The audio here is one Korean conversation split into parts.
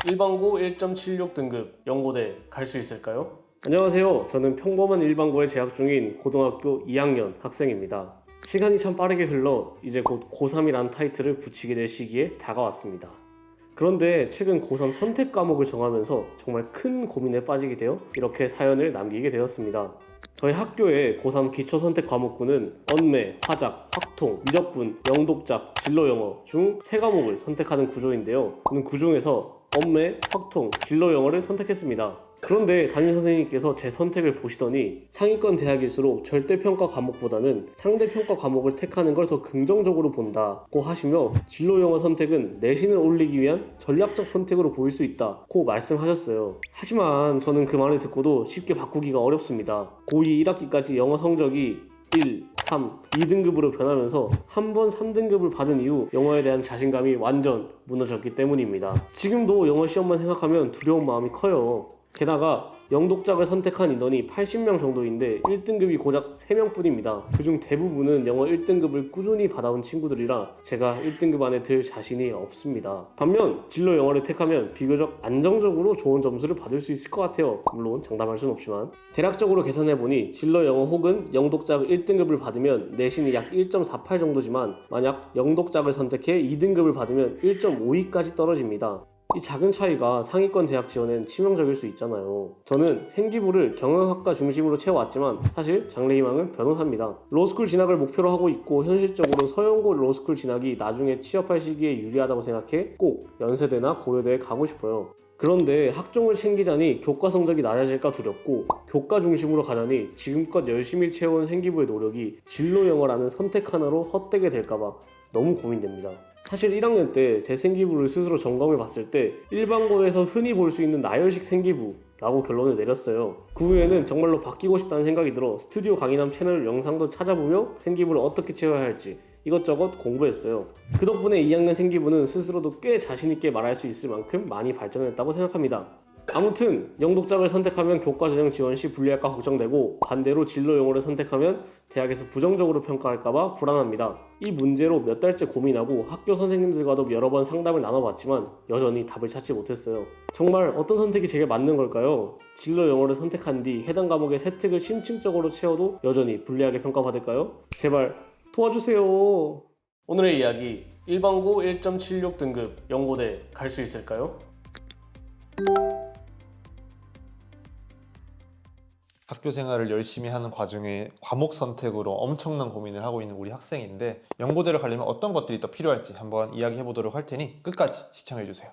일반고 1.76등급 연고대 갈 수 있을까요? 안녕하세요. 저는 평범한 일반고에 재학 중인 고등학교 2학년 학생입니다. 시간이 참 빠르게 흘러 이제 곧 고3이라는 타이틀을 붙이게 될 시기에 다가왔습니다. 그런데 최근 고3 선택 과목을 정하면서 정말 큰 고민에 빠지게 되어 이렇게 사연을 남기게 되었습니다. 저희 학교의 고3 기초 선택 과목군은 언매, 화작, 확통, 미적분, 영독작, 진로영어 중 3과목을 선택하는 구조인데요. 저는 그 중에서 언매, 확통, 진로영어를 선택했습니다. 그런데 담임 선생님께서 제 선택을 보시더니 상위권 대학일수록 절대평가 과목보다는 상대평가 과목을 택하는 걸 더 긍정적으로 본다고 하시며 진로영어 선택은 내신을 올리기 위한 전략적 선택으로 보일 수 있다고 말씀하셨어요. 하지만 저는 그 말을 듣고도 쉽게 바꾸기가 어렵습니다. 고2 1학기까지 영어 성적이 1, 3, 2등급으로 변하면서 한 번 3등급을 받은 이후 영어에 대한 자신감이 완전 무너졌기 때문입니다. 지금도 영어 시험만 생각하면 두려운 마음이 커요. 게다가 영독작을 선택한 인원이 80명 정도인데 1등급이 고작 3명 뿐입니다. 그중 대부분은 영어 1등급을 꾸준히 받아온 친구들이라 제가 1등급 안에 들 자신이 없습니다. 반면 진로 영어를 택하면 비교적 안정적으로 좋은 점수를 받을 수 있을 것 같아요. 물론 장담할 순 없지만 대략적으로 계산해보니 진로 영어 혹은 영독작 1등급을 받으면 내신이 약 1.48 정도지만 만약 영독작을 선택해 2등급을 받으면 1.52까지 떨어집니다. 이 작은 차이가 상위권 대학 지원엔 치명적일 수 있잖아요. 저는 생기부를 경영학과 중심으로 채워왔지만 사실 장래희망은 변호사입니다. 로스쿨 진학을 목표로 하고 있고 현실적으로 서영고 로스쿨 진학이 나중에 취업할 시기에 유리하다고 생각해 꼭 연세대나 고려대에 가고 싶어요. 그런데 학종을 챙기자니 교과 성적이 낮아질까 두렵고 교과 중심으로 가자니 지금껏 열심히 채워온 생기부의 노력이 진로 영어라는 선택 하나로 헛되게 될까봐 너무 고민됩니다. 사실 1학년 때 제 생기부를 스스로 점검해 봤을 때 일반고에서 흔히 볼 수 있는 나열식 생기부라고 결론을 내렸어요. 그 후에는 정말로 바뀌고 싶다는 생각이 들어 스튜디오 강의남 채널 영상도 찾아보며 생기부를 어떻게 채워야 할지 이것저것 공부했어요. 그 덕분에 2학년 생기부는 스스로도 꽤 자신있게 말할 수 있을 만큼 많이 발전했다고 생각합니다. 아무튼 영독작을 선택하면 교과전형 지원 시 불리할까 걱정되고 반대로 진로 영어를 선택하면 대학에서 부정적으로 평가할까봐 불안합니다. 이 문제로 몇 달째 고민하고 학교 선생님들과도 여러 번 상담을 나눠봤지만 여전히 답을 찾지 못했어요. 정말 어떤 선택이 제게 맞는 걸까요? 진로 영어를 선택한 뒤 해당 과목의 세특을 심층적으로 채워도 여전히 불리하게 평가받을까요? 제발 도와주세요. 오늘의 이야기 일반고 1.76등급 연고대 갈 수 있을까요? 학교 생활을 열심히 하는 과정에 과목 선택으로 엄청난 고민을 하고 있는 우리 학생인데 연고대를 가려면 어떤 것들이 더 필요할지 한번 이야기해 보도록 할 테니 끝까지 시청해 주세요.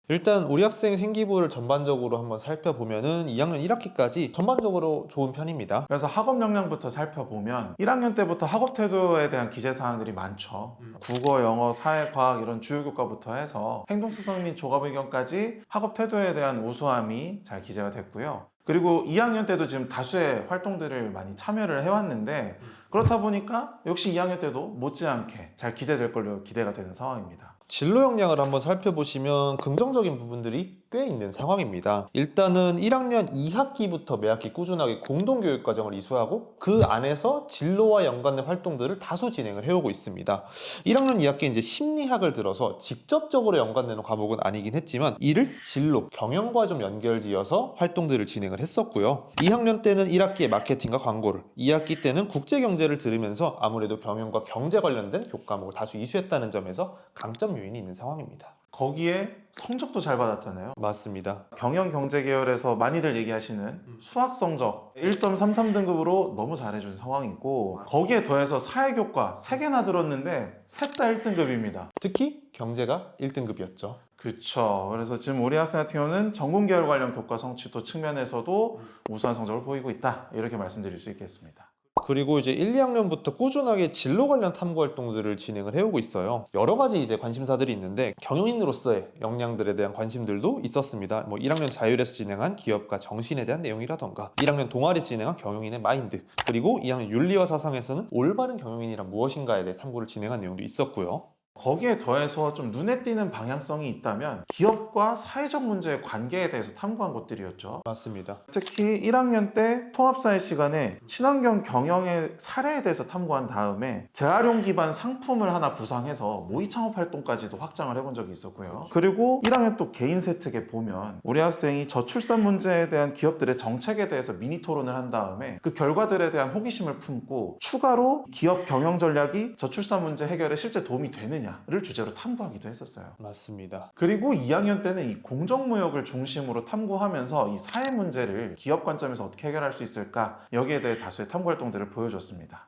일단 우리 학생 생기부를 전반적으로 한번 살펴보면은 2학년 1학기까지 전반적으로 좋은 편입니다. 그래서 학업 역량부터 살펴보면 1학년 때부터 학업 태도에 대한 기재사항들이 많죠. 국어, 영어, 사회, 과학 이런 주요 교과부터 해서 행동수석 및 조갑의견까지 학업 태도에 대한 우수함이 잘 기재가 됐고요. 그리고 2학년 때도 지금 다수의 활동들을 많이 참여를 해왔는데 그렇다 보니까 역시 2학년 때도 못지않게 잘 기재될 걸로 기대가 되는 상황입니다. 진로 역량을 한번 살펴보시면 긍정적인 부분들이 꽤 있는 상황입니다. 일단은 1학년 2학기부터 매학기 꾸준하게 공동교육과정을 이수하고 그 안에서 진로와 연관된 활동들을 다수 진행을 해오고 있습니다. 1학년 2학기 이제 심리학을 들어서 직접적으로 연관되는 과목은 아니긴 했지만 이를 진로, 경영과 좀 연결지어서 활동들을 진행을 했었고요. 2학년 때는 1학기에 마케팅과 광고를, 2학기 때는 국제경제를 들으면서 아무래도 경영과 경제 관련된 교과목을 다수 이수했다는 점에서 강점 요인이 있는 상황입니다. 거기에 성적도 잘 받았잖아요. 맞습니다. 경영 경제 계열에서 많이들 얘기하시는 수학 성적 1.33등급으로 너무 잘해준 상황이고 거기에 더해서 사회교과 3개나 들었는데 셋 다 1등급입니다. 특히 경제가 1등급이었죠. 그쵸. 그래서 지금 우리 학생 같은 경우는 전공 계열 관련 교과 성취도 측면에서도 우수한 성적을 보이고 있다. 이렇게 말씀드릴 수 있겠습니다. 그리고 이제 1, 2학년부터 꾸준하게 진로 관련 탐구 활동들을 진행을 해오고 있어요. 여러 가지 이제 관심사들이 있는데 경영인으로서의 역량들에 대한 관심들도 있었습니다. 뭐 1학년 자율에서 진행한 기업가 정신에 대한 내용이라던가 1학년 동아리에서 진행한 경영인의 마인드, 그리고 2학년 윤리와 사상에서는 올바른 경영인이란 무엇인가에 대해 탐구를 진행한 내용도 있었고요. 거기에 더해서 좀 눈에 띄는 방향성이 있다면 기업과 사회적 문제의 관계에 대해서 탐구한 것들이었죠. 맞습니다. 특히 1학년 때 통합사회 시간에 친환경 경영의 사례에 대해서 탐구한 다음에 재활용 기반 상품을 하나 구상해서 모의 창업 활동까지도 확장을 해본 적이 있었고요. 그리고 1학년 또 개인 세특에 보면 우리 학생이 저출산 문제에 대한 기업들의 정책에 대해서 미니 토론을 한 다음에 그 결과들에 대한 호기심을 품고 추가로 기업 경영 전략이 저출산 문제 해결에 실제 도움이 되느냐를 주제로 탐구하기도 했었어요. 맞습니다. 그리고 2학년 때는 이 공정무역을 중심으로 탐구하면서 이 사회 문제를 기업 관점에서 어떻게 해결할 수 있을까, 여기에 대해 다수의 탐구 활동들을 보여줬습니다.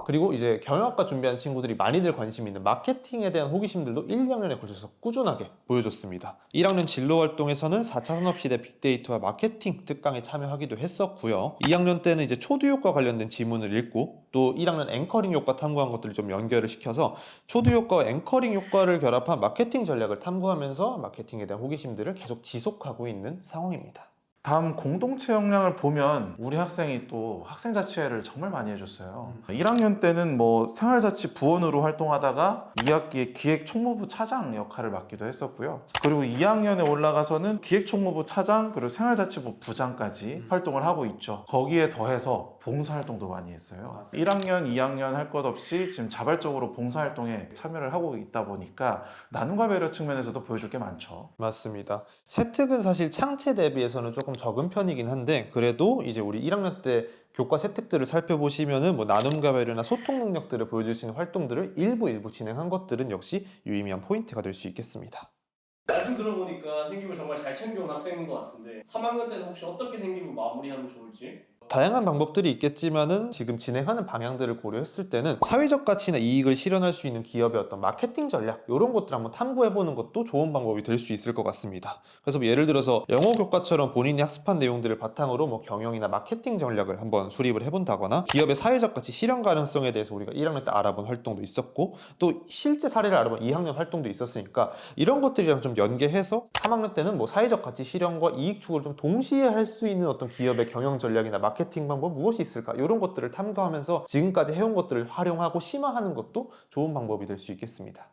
그리고 이제 경영학과 준비한 친구들이 많이들 관심 있는 마케팅에 대한 호기심들도 1, 2학년에 걸쳐서 꾸준하게 보여줬습니다. 1학년 진로 활동에서는 4차 산업시대 빅데이터와 마케팅 특강에 참여하기도 했었고요. 2학년 때는 이제 초두효과 관련된 지문을 읽고 또 1학년 앵커링 효과 탐구한 것들을 좀 연결을 시켜서 초두효과와 앵커링 효과를 결합한 마케팅 전략을 탐구하면서 마케팅에 대한 호기심들을 계속 지속하고 있는 상황입니다. 다음 공동체 역량을 보면 우리 학생이 또 학생자치회를 정말 많이 해줬어요. 1학년 때는 뭐 생활자치 부원으로 활동하다가 2학기에 기획총무부 차장 역할을 맡기도 했었고요. 그리고 2학년에 올라가서는 기획총무부 차장 그리고 생활자치부 부장까지 활동을 하고 있죠. 거기에 더해서 봉사활동도 많이 했어요. 1학년, 2학년 할 것 없이 지금 자발적으로 봉사활동에 참여를 하고 있다 보니까 나눔과 배려 측면에서도 보여줄 게 많죠. 맞습니다. 세특은 사실 창체 대비해서는 조금 적은 편이긴 한데 그래도 이제 우리 1학년 때 교과 세특들을 살펴보시면은 뭐 나눔과 배려나 소통 능력들을 보여줄 수 있는 활동들을 일부 진행한 것들은 역시 유의미한 포인트가 될 수 있겠습니다. 말씀 들어보니까 생기부 정말 잘 챙겨온 학생인 것 같은데 3학년 때는 혹시 어떻게 생기부 마무리하면 좋을지? 다양한 방법들이 있겠지만은 지금 진행하는 방향들을 고려했을 때는 사회적 가치나 이익을 실현할 수 있는 기업의 어떤 마케팅 전략 이런 것들 한번 탐구해보는 것도 좋은 방법이 될 수 있을 것 같습니다. 그래서 뭐 예를 들어서 영어 교과처럼 본인이 학습한 내용들을 바탕으로 뭐 경영이나 마케팅 전략을 한번 수립을 해본다거나 기업의 사회적 가치 실현 가능성에 대해서 우리가 1학년 때 알아본 활동도 있었고 또 실제 사례를 알아본 2학년 활동도 있었으니까 이런 것들이랑 좀 연계해서 3학년 때는 뭐 사회적 가치 실현과 이익 추구를 좀 동시에 할 수 있는 어떤 기업의 경영 전략이나 마케팅 방법 무엇이 있을까 이런 것들을 탐구하면서 지금까지 해온 것들을 활용하고 심화하는 것도 좋은 방법이 될 수 있겠습니다.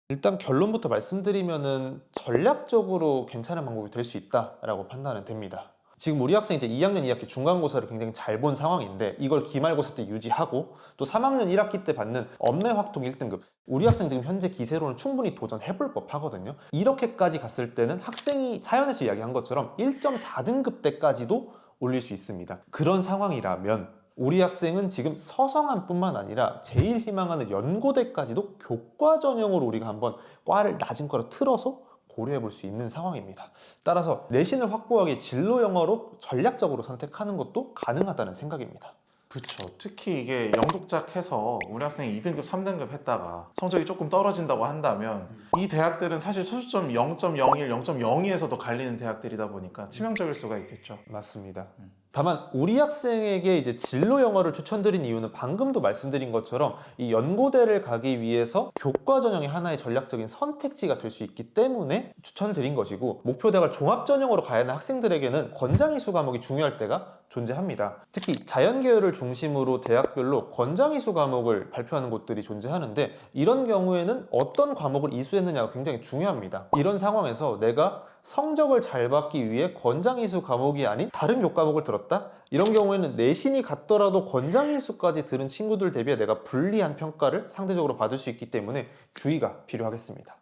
일단 결론부터 말씀드리면은 전략적으로 괜찮은 방법이 될 수 있다라고 판단은 됩니다. 지금 우리 학생이 이제 2학년 2학기 중간고사를 굉장히 잘 본 상황인데 이걸 기말고사 때 유지하고 또 3학년 1학기 때 받는 엄매확통 1등급 우리 학생 지금 현재 기세로는 충분히 도전해볼 법하거든요. 이렇게까지 갔을 때는 학생이 사연에서 이야기한 것처럼 1.4등급 때까지도 올릴 수 있습니다. 그런 상황이라면 우리 학생은 지금 서성함뿐만 아니라 제일 희망하는 연고대까지도 교과 전형으로 우리가 한번 과를 낮은 거로 틀어서 고려해 볼 수 있는 상황입니다. 따라서 내신을 확보하기 진로 영어로 전략적으로 선택하는 것도 가능하다는 생각입니다. 그렇죠. 특히 이게 영독작해서 우리 학생이 2등급, 3등급 했다가 성적이 조금 떨어진다고 한다면 이 대학들은 사실 소수점 0.01, 0.02에서도 갈리는 대학들이다 보니까 치명적일 수가 있겠죠. 맞습니다. 다만 우리 학생에게 이제 진로 영어를 추천드린 이유는 방금도 말씀드린 것처럼 이 연고대를 가기 위해서 교과 전형이 하나의 전략적인 선택지가 될 수 있기 때문에 추천을 드린 것이고 목표 대학을 종합 전형으로 가야 하는 학생들에게는 권장이수 과목이 중요할 때가 존재합니다. 특히 자연계열을 중심으로 대학별로 권장이수 과목을 발표하는 곳들이 존재하는데 이런 경우에는 어떤 과목을 이수했느냐가 굉장히 중요합니다. 이런 상황에서 내가 성적을 잘 받기 위해 권장이수 과목이 아닌 다른 교과목을 들었다? 이런 경우에는 내신이 같더라도 권장이수까지 들은 친구들 대비해 내가 불리한 평가를 상대적으로 받을 수 있기 때문에 주의가 필요하겠습니다.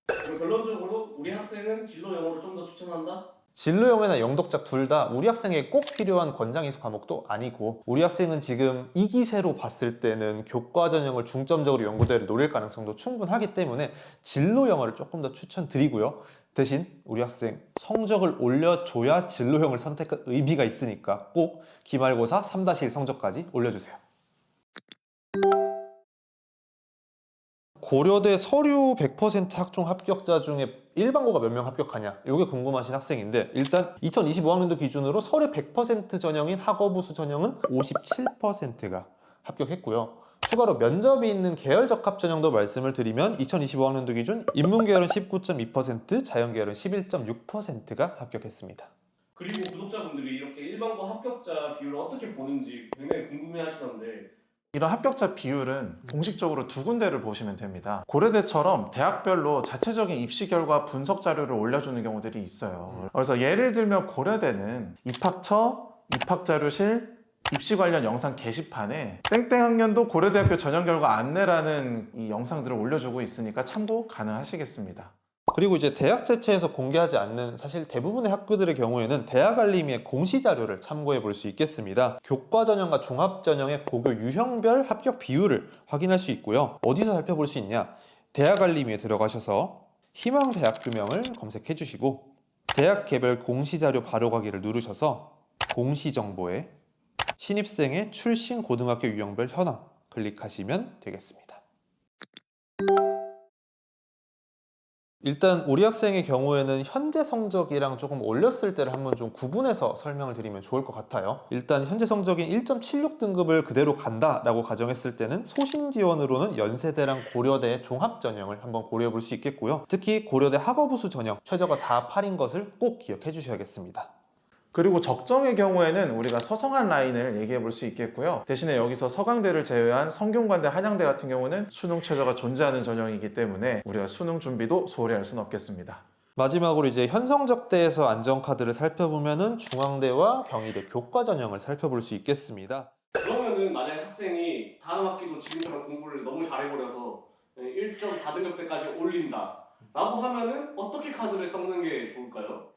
그럼 결론적으로 우리 학생은 진로 영어를 좀 더 추천한다? 진로 영어나 영독작 둘 다 우리 학생에게 꼭 필요한 권장이수 과목도 아니고 우리 학생은 지금 이 기세로 봤을 때는 교과 전형을 중점적으로 연고대를 노릴 가능성도 충분하기 때문에 진로 영어를 조금 더 추천드리고요. 대신 우리 학생 성적을 올려줘야 진로형을 선택할 의미가 있으니까 꼭 기말고사 3-1 성적까지 올려주세요. 고려대 서류 100% 학종 합격자 중에 일반고가 몇 명 합격하냐 이게 궁금하신 학생인데 일단 2025학년도 기준으로 서류 100% 전형인 학업우수 전형은 57%가 합격했고요. 추가로 면접이 있는 계열적합 전형도 말씀을 드리면 2025학년도 기준 인문계열은 19.2%, 자연계열은 11.6%가 합격했습니다. 그리고 구독자분들이 이렇게 일반고 합격자 비율을 어떻게 보는지 굉장히 궁금해 하시던데 이런 합격자 비율은 공식적으로 두 군데를 보시면 됩니다. 고려대처럼 대학별로 자체적인 입시 결과 분석 자료를 올려주는 경우들이 있어요. 그래서 예를 들면 고려대는 입학처, 입학자료실, 입시 관련 영상 게시판에 땡땡 학년도 고려대학교 전형 결과 안내라는 이 영상들을 올려주고 있으니까 참고 가능하시겠습니다. 그리고 이제 대학 자체에서 공개하지 않는 사실 대부분의 학교들의 경우에는 대학 알림이의 공시 자료를 참고해 볼 수 있겠습니다. 교과 전형과 종합 전형의 고교 유형별 합격 비율을 확인할 수 있고요. 어디서 살펴볼 수 있냐? 대학 알림이에 들어가셔서 희망 대학교명을 검색해 주시고 대학 개별 공시 자료 바로 가기를 누르셔서 공시 정보에 신입생의 출신 고등학교 유형별 현황 클릭하시면 되겠습니다. 일단 우리 학생의 경우에는 현재 성적이랑 조금 올렸을 때를 한번 좀 구분해서 설명을 드리면 좋을 것 같아요. 일단 현재 성적인 1.76 등급을 그대로 간다라고 가정했을 때는 소신 지원으로는 연세대랑 고려대의 종합 전형을 한번 고려해 볼 수 있겠고요. 특히 고려대 학업우수 전형 최저가 4.8인 것을 꼭 기억해 주셔야겠습니다. 그리고 적정의 경우에는 우리가 서성한 라인을 얘기해 볼 수 있겠고요. 대신에 여기서 서강대를 제외한 성균관대, 한양대 같은 경우는 수능 최저가 존재하는 전형이기 때문에 우리가 수능 준비도 소홀히 할 수는 없겠습니다. 마지막으로 이제 현성적대에서 안전카드를 살펴보면은 중앙대와 경희대 교과 전형을 살펴볼 수 있겠습니다. 그러면은 만약에 학생이 다음 학기도 지금처럼 공부를 너무 잘해버려서 1.4등급대까지 올린다 라고 하면은 어떻게 카드를 섞는 게 좋을까요?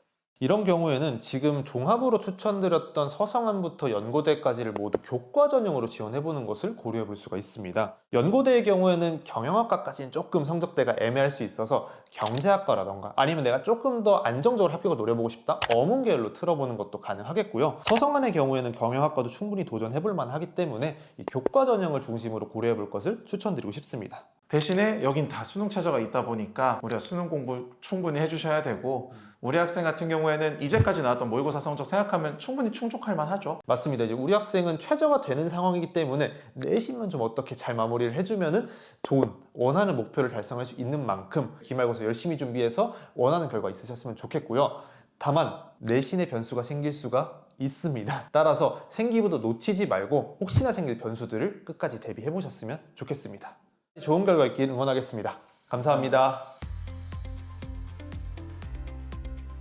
이런 경우에는 지금 종합으로 추천드렸던 서성안부터 연고대까지를 모두 교과 전형으로 지원해보는 것을 고려해 볼 수가 있습니다. 연고대의 경우에는 경영학과까지는 조금 성적대가 애매할 수 있어서 경제학과라던가 아니면 내가 조금 더 안정적으로 합격을 노려보고 싶다? 어문계열로 틀어보는 것도 가능하겠고요. 서성안의 경우에는 경영학과도 충분히 도전해볼 만하기 때문에 이 교과 전형을 중심으로 고려해 볼 것을 추천드리고 싶습니다. 대신에 여긴 다 수능 최저가 있다 보니까 우리가 수능 공부 충분히 해주셔야 되고 우리 학생 같은 경우에는 이제까지 나왔던 모의고사 성적 생각하면 충분히 충족할 만하죠. 맞습니다. 이제 우리 학생은 최저가 되는 상황이기 때문에 내신만 좀 어떻게 잘 마무리를 해주면은 좋은 원하는 목표를 달성할 수 있는 만큼 기말고사 열심히 준비해서 원하는 결과 있으셨으면 좋겠고요. 다만 내신의 변수가 생길 수가 있습니다. 따라서 생기부도 놓치지 말고 혹시나 생길 변수들을 끝까지 대비해 보셨으면 좋겠습니다. 좋은 결과 있길 응원하겠습니다. 감사합니다.